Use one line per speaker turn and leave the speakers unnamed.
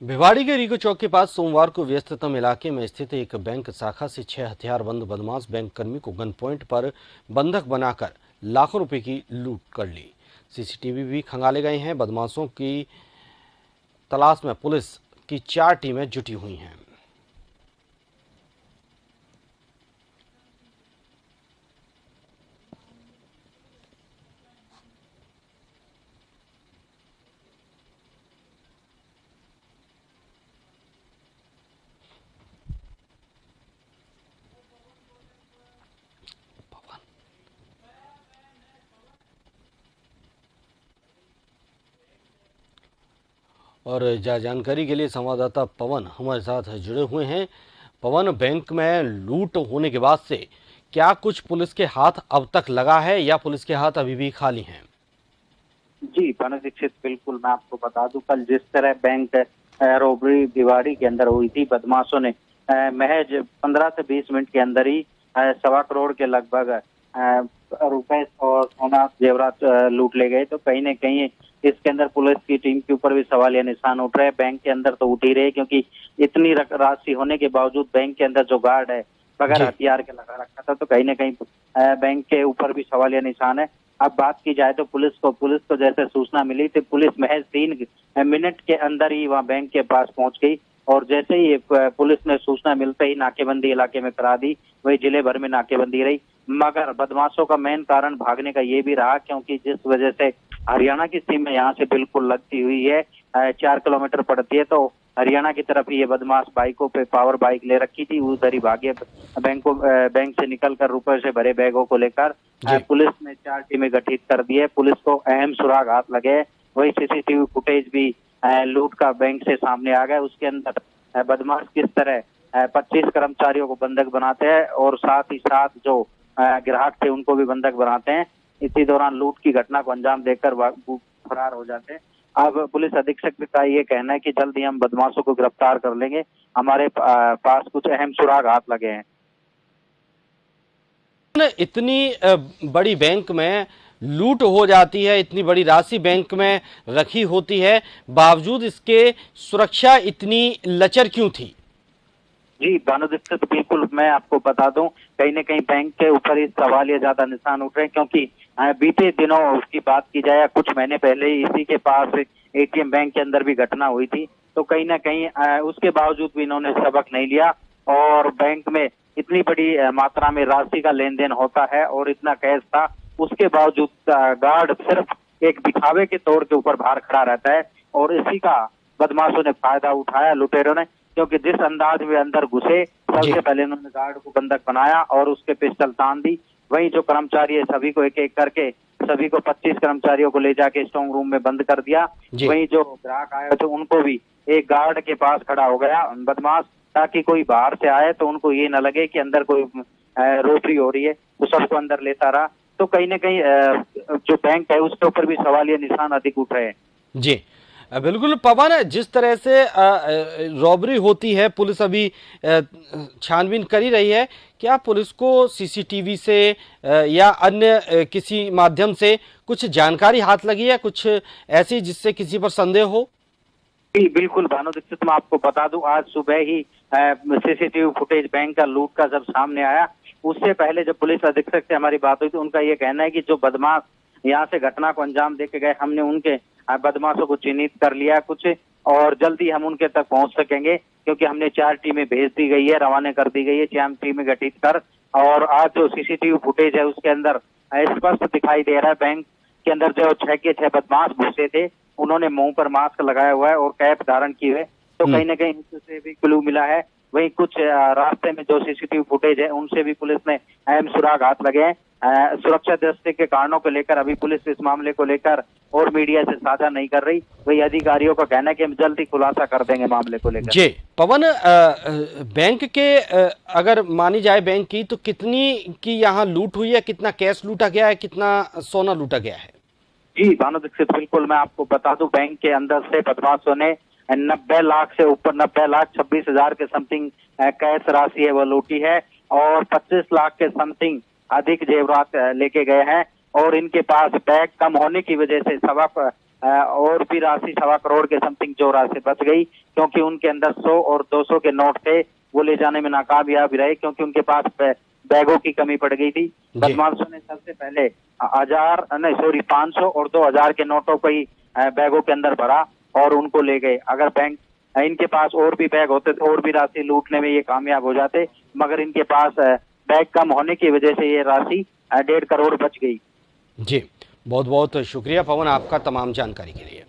भिवाड़ी के रीको चौक के पास सोमवार को व्यस्ततम इलाके में स्थित एक बैंक शाखा से 6 हथियारबंद बदमाश बैंक कर्मी को गन पॉइंट पर बंधक बनाकर लाखों रुपए की लूट कर ली। सीसीटीवी भी खंगाले गए हैं। बदमाशों की तलाश में पुलिस की 4 टीमें जुटी हुई हैं। और जानकारी के लिए संवाददाता पवन हमारे साथ जुड़े हुए हैं। पवन, बैंक में लूट होने के बाद से क्या कुछ पुलिस के हाथ अब तक लगा है या पुलिस के हाथ अभी भी खाली हैं?
जी भानु दीक्षित, बिल्कुल मैं आपको बता दूं, कल जिस तरह बैंक रॉबरी भिवाड़ी के अंदर हुई थी, बदमाशों ने महज 15 से 20 मिनट के अंदर ही 1.25 करोड़ के लगभग रुपए और सोना जेवरात लूट ले गए। तो कहीं ना कहीं इसके अंदर पुलिस की टीम के ऊपर भी सवाल या निशान उठ रहे हैं। बैंक के अंदर तो उठ ही रहे, क्योंकि इतनी राशि होने के बावजूद बैंक के अंदर जो गार्ड है बगैर हथियार के लगा रखा था, तो कहीं ना कहीं बैंक के ऊपर भी सवाल या निशान है। अब बात की जाए तो पुलिस को जैसे सूचना मिली थी, पुलिस महज 3 मिनट के अंदर ही वहां बैंक के पास पहुंच गई और जैसे ही पुलिस ने सूचना मिलते ही नाकेबंदी इलाके में करा दी। वही जिले भर में नाकेबंदी रही, मगर बदमाशों का मेन कारण भागने का ये भी रहा, क्योंकि जिस वजह से हरियाणा की सीमा यहाँ से बिल्कुल लगती हुई है, 4 किलोमीटर पड़ती है, तो हरियाणा की तरफ ये बदमाश बाइकों पे पावर बाइक ले रखी थी, उधर ही भागे बैंक से निकलकर रुपए से भरे बैगों को लेकर। पुलिस ने 4 टीमें गठित कर दी है। पुलिस को अहम सुराग हाथ लगे। वही सीसीटीवी फुटेज भी लूट का बैंक से सामने आ गया। उसके अंदर बदमाश किस तरह 25 कर्मचारियों को बंधक बनाते हैं और साथ ही साथ जो ग्राहक थे उनको भी बंधक बनाते हैं। इसी दौरान लूट की घटना को अंजाम देकर फरार हो जाते हैं। अब पुलिस अधीक्षक का ये कहना है कि जल्द ही हम बदमाशों को गिरफ्तार कर लेंगे। हमारे पास कुछ अहम सुराग हाथ लगे हैं।
इतनी बड़ी बैंक में लूट हो जाती है, इतनी बड़ी राशि बैंक में रखी होती है, बावजूद इसके सुरक्षा इतनी लचर क्यों थी?
जी भानु दीक्षित, बिल्कुल मैं आपको बता दूं, कहीं ना कहीं बैंक के ऊपर इस सवाल या ज्यादा निशान उठ रहे हैं, क्योंकि बीते दिनों उसकी बात की जाए, कुछ महीने पहले ही इसी के पास एटीएम बैंक के अंदर भी घटना हुई थी। तो कहीं ना कहीं उसके बावजूद भी इन्होंने सबक नहीं लिया और बैंक में इतनी बड़ी मात्रा में राशि का लेन देन होता है और इतना कैश था, उसके बावजूद गार्ड सिर्फ एक दिखावे के तौर के ऊपर बाहर खड़ा रहता है और इसी का बदमाशों ने फायदा उठाया, लुटेरों ने, क्योंकि जिस अंदाज में अंदर घुसे, सबसे पहले उन्होंने गार्ड को बंधक बनाया और उसके पिस्टल तान दी। वही जो कर्मचारी है सभी को एक एक करके सभी को 25 कर्मचारियों को ले जाके स्ट्रांग रूम में बंद कर दिया। वही जो ग्राहक आए थे उनको भी एक गार्ड के पास खड़ा हो गया बदमाश, ताकि कोई बाहर से आए तो उनको ये न लगे कि अंदर कोई रोबरी हो रही है, तो सबको अंदर लेता रहा। तो कहीं ना कहीं जो बैंक है उसके ऊपर भी सवाल या निशान अधिक उठ रहे हैं।
जी बिल्कुल पवन, जिस तरह से रॉबरी होती है, पुलिस अभी छानबीन कर ही रही है। क्या पुलिस को सीसीटीवी से या अन्य किसी माध्यम से कुछ जानकारी हाथ लगी है, कुछ ऐसी जिससे किसी पर संदेह हो?
जी बिल्कुल भानु दीक्षित, मैं आपको बता दूं, आज सुबह ही सीसीटीवी फुटेज बैंक का लूट का जब सामने आया, उससे पहले जब पुलिस अधीक्षक से हमारी बात हुई तो उनका ये कहना है कि जो बदमाश यहाँ से घटना को अंजाम दे के गए, हमने उनके बदमाशों को चिन्हित कर लिया कुछ और जल्दी हम उनके तक पहुंच सकेंगे, क्योंकि हमने 4 टीमें भेज दी गई है, रवाना कर दी गई है, 4 टीमें गठित कर। और आज जो सीसीटीवी फुटेज है उसके अंदर स्पष्ट दिखाई दे रहा है, बैंक के अंदर जो 6 के 6 बदमाश घुसे थे, उन्होंने मुंह पर मास्क लगाया हुआ है और कैप धारण की है। तो कहीं ना कहीं उससे भी क्लू मिला है। वही कुछ रास्ते में जो सीसीटीवी फुटेज है उनसे भी पुलिस ने अहम सुराग हाथ लगे हैं। सुरक्षा दृष्टि के कारणों को लेकर अभी पुलिस इस मामले को लेकर और मीडिया से साझा नहीं कर रही। वही अधिकारियों का कहना है कि हम जल्दी खुलासा कर देंगे मामले को लेकर।
जी पवन, बैंक के अगर मानी जाए बैंक की, तो कितनी की यहाँ लूट हुई है, कितना कैश लूटा गया है, कितना सोना लूटा गया है?
जी भानु दीक्षित, बिल्कुल मैं आपको बता दूं, बैंक के अंदर से बदमाशों ने 90 लाख से ऊपर 90,26,000 के समथिंग कैश राशि है वो लूटी है और 25 लाख के समथिंग अधिक जेवरात लेके गए हैं। और इनके पास बैग कम होने की वजह से और भी राशि 1.25 करोड़ के समथिंग जो राशि बच गई, क्योंकि उनके अंदर 100 और 200 के नोट थे, वो ले जाने में नाकामयाब रहे क्योंकि उनके पास बैगों की कमी पड़ गई थी। बदमाशों ने सबसे पहले 500 और 2000 के नोटों को ही बैगों के अंदर भरा और उनको ले गए। अगर बैंक इनके पास और भी बैग होते तो और भी राशि लूटने में ये कामयाब हो जाते, मगर इनके पास बैग कम होने की वजह से ये राशि 1.5 करोड़ बच गई।
जी, बहुत बहुत शुक्रिया पवन आपका तमाम जानकारी के लिए।